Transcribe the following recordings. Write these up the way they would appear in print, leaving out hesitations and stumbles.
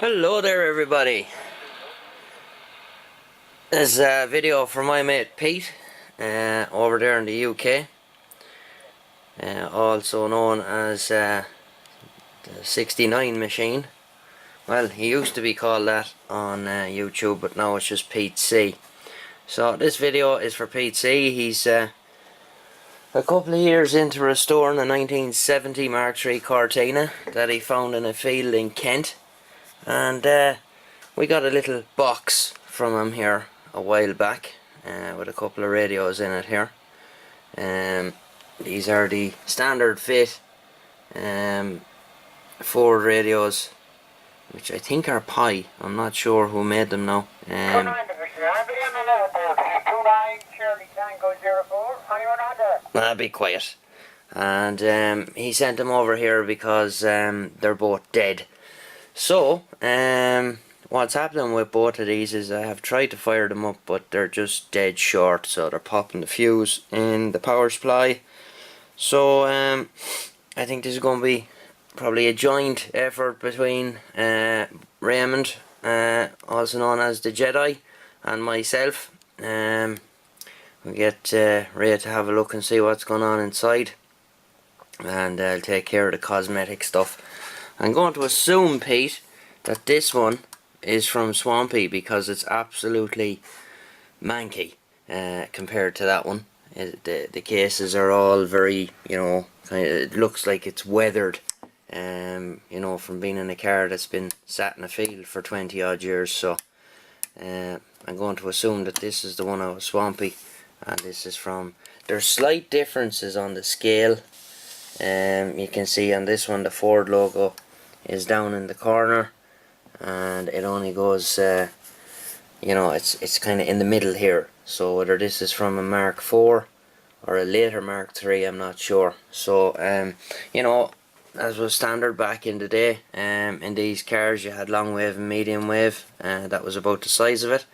Hello there everybody. This is a video from my mate Pete over there in the UK, also known as the 69 machine. Well, he used to be called that on YouTube, but now it's just Pete C. So this video is for Pete C. He's a couple of years into restoring a 1970 Mark III Cortina that he found in a field in Kent, and we got a little box from him here a while back with a couple of radios in it here. These are the standard fit Ford radios, which I think are Pi. I'm not sure who made them now. Be quiet. And he sent them over here because they're both dead. So what's happening with both of these is I have tried to fire them up, but they're just dead short, so they're popping the fuse in the power supply. So I think this is going to be probably a joint effort between Raymond, also known as the Jedi, and myself. We'll get Ray to have a look and see what's going on inside, and I'll take care of the cosmetic stuff. I'm going to assume, Pete, that this one is from Swampy because it's absolutely manky compared to that one. The cases are all very, kind of, it looks like it's weathered, from being in a car that's been sat in a field for 20 odd years. So I'm going to assume that this is the one out of Swampy, and this is from. There's slight differences on the scale. You can see on this one the Ford logo is down in the corner, and it only goes it's kind of in the middle here. So whether this is from a Mark IV or a later Mark III, I'm not sure. So as was standard back in the day, in these cars you had long wave and medium wave, that was about the size of it.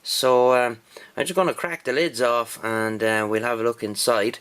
So I'm just going to crack the lids off, and we'll have a look inside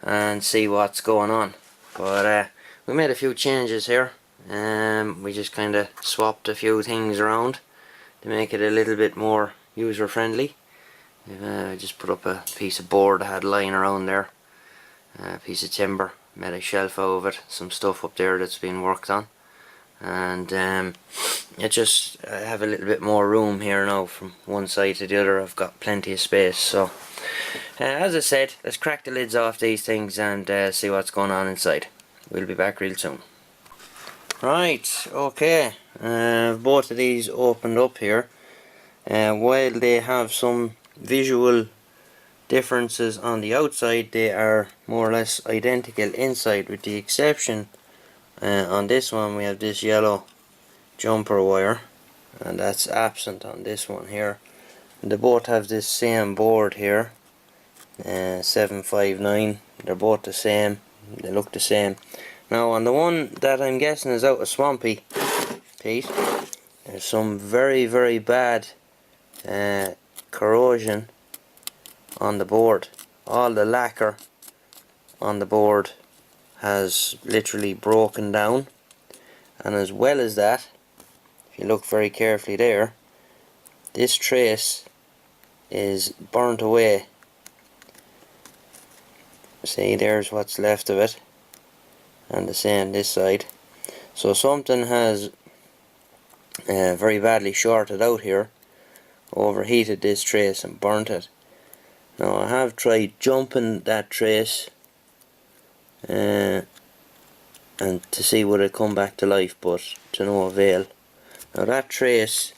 and see what's going on. But we made a few changes here. We just kind of swapped a few things around to make it a little bit more user friendly. I just put up a piece of board I had lying around there, a piece of timber, made a shelf out of it, some stuff up there that's been worked on, and I have a little bit more room here now from one side to the other. I've got plenty of space. So as I said, let's crack the lids off these things and see what's going on inside. We'll be back real soon. Right, okay, both of these opened up here. While they have some visual differences on the outside, they are more or less identical inside, with the exception on this one we have this yellow jumper wire, and that's absent on this one here. And they both have this same board here, 759. They're both the same, they look the same. Now on the one that I'm guessing is out of Swampy, Pete, there's some very, very bad corrosion on the board. All the lacquer on the board has literally broken down, and as well as that, if you look very carefully there, this trace is burnt away. See, there's what's left of it, and the same this side. So something has very badly shorted out here, overheated this trace and burnt it. Now I have tried jumping that trace and to see would it come back to life, but to no avail. Now that trace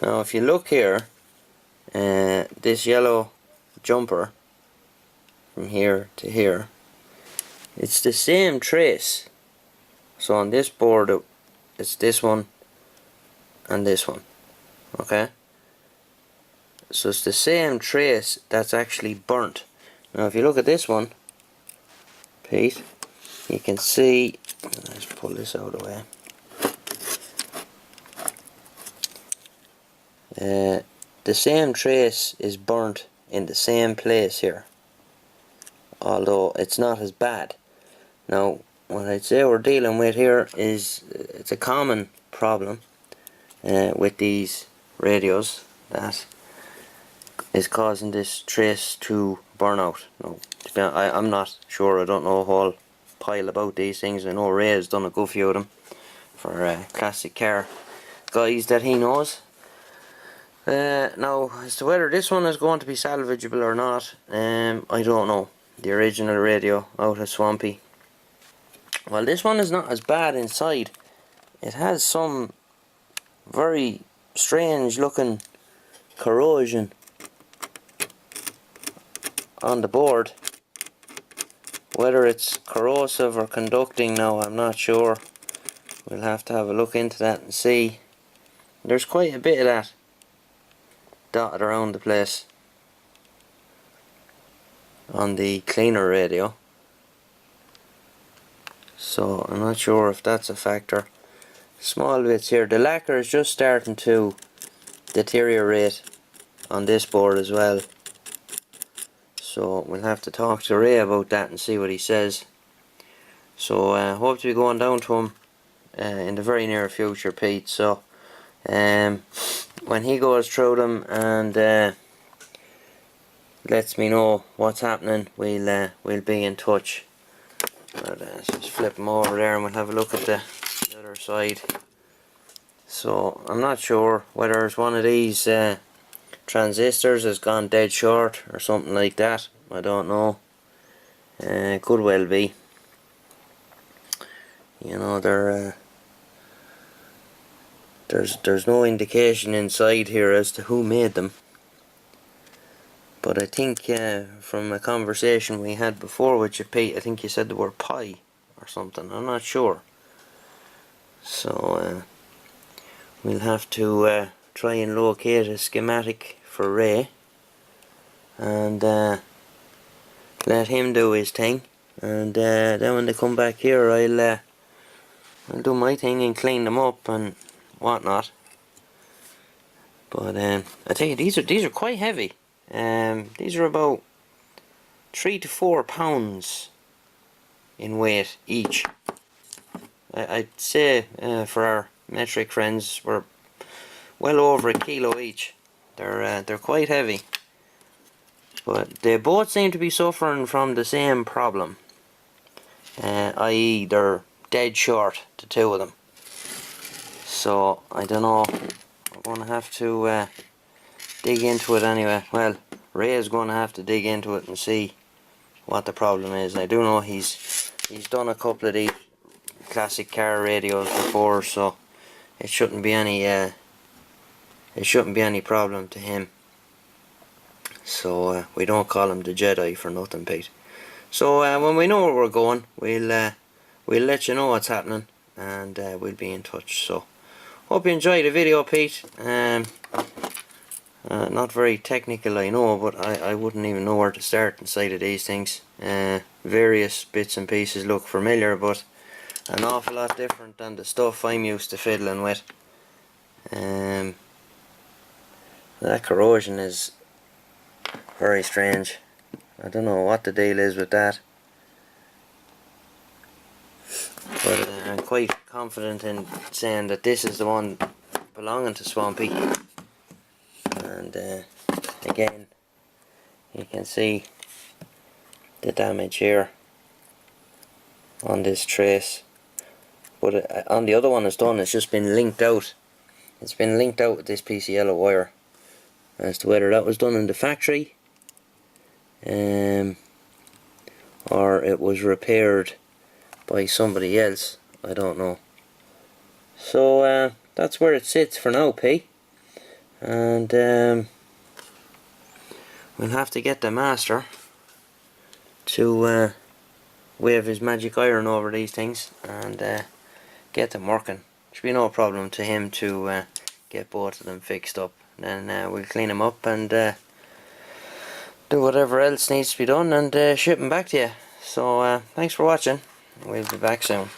now if you look here, this yellow jumper from here to here, it's the same trace. So on this board it's this one and this one, okay? So it's the same trace that's actually burnt. Now if you look at this one, Pete, you can see, let's pull this out of the way, the same trace is burnt in the same place here, although it's not as bad. Now, what I'd say we're dealing with here is it's a common problem with these radios that is causing this trace to burn out. Now, I'm not sure, I don't know a whole pile about these things. I know Ray has done a good few of them for classic car guys that he knows. Now, as to whether this one is going to be salvageable or not, I don't know. The original radio out of Swampy. Well, this one is not as bad inside. It has some very strange looking corrosion on the board. Whether it's corrosive or conducting now, I'm not sure. We'll have to have a look into that and see. There's quite a bit of that dotted around the place on the cleaner radio, so I'm not sure if that's a factor. Small bits here. The lacquer is just starting to deteriorate on this board as well, so we'll have to talk to Ray about that and see what he says. So hope to be going down to him in the very near future, Pete. So when he goes through them and lets me know what's happening, we'll be in touch. Let's just flip them over there and we'll have a look at the other side. So I'm not sure whether it's one of these transistors has gone dead short or something like that. I don't know. Could well be. You know, there's no indication inside here as to who made them. But I think from a conversation we had before with you, Pete, I think you said the word pi or something. I'm not sure. So we'll have to try and locate a schematic for Ray and let him do his thing. And then when they come back here, I'll do my thing and clean them up and whatnot. But I tell you, these are quite heavy. These are about 3 to 4 pounds in weight each. I'd say for our metric friends, we're well over 1 kilo each. They're quite heavy, but they both seem to be suffering from the same problem, i.e. they're dead short, the two of them. So I don't know, I'm going to have to dig into it anyway. Well, Ray is going to have to dig into it and see what the problem is. I do know he's done a couple of these classic car radios before, so it shouldn't be any problem to him. So we don't call him the Jedi for nothing, Pete. So when we know where we're going, we'll let you know what's happening, and we'll be in touch. So hope you enjoyed the video, Pete. Not very technical, I know, but I wouldn't even know where to start inside of these things. Various bits and pieces look familiar, but an awful lot different than the stuff I'm used to fiddling with. That corrosion is very strange. I don't know what the deal is with that, but I'm quite confident in saying that this is the one belonging to Swampy. And again, you can see the damage here on this trace, but on the other one it's done, it's just been linked out. It's been linked out with this piece of yellow wire. As to whether that was done in the factory or it was repaired by somebody else, I don't know. So that's where it sits for now, P. And we'll have to get the master to wave his magic iron over these things and get them working. Should be no problem to him to get both of them fixed up. Then we'll clean them up and do whatever else needs to be done and ship them back to you. So thanks for watching. We'll be back soon.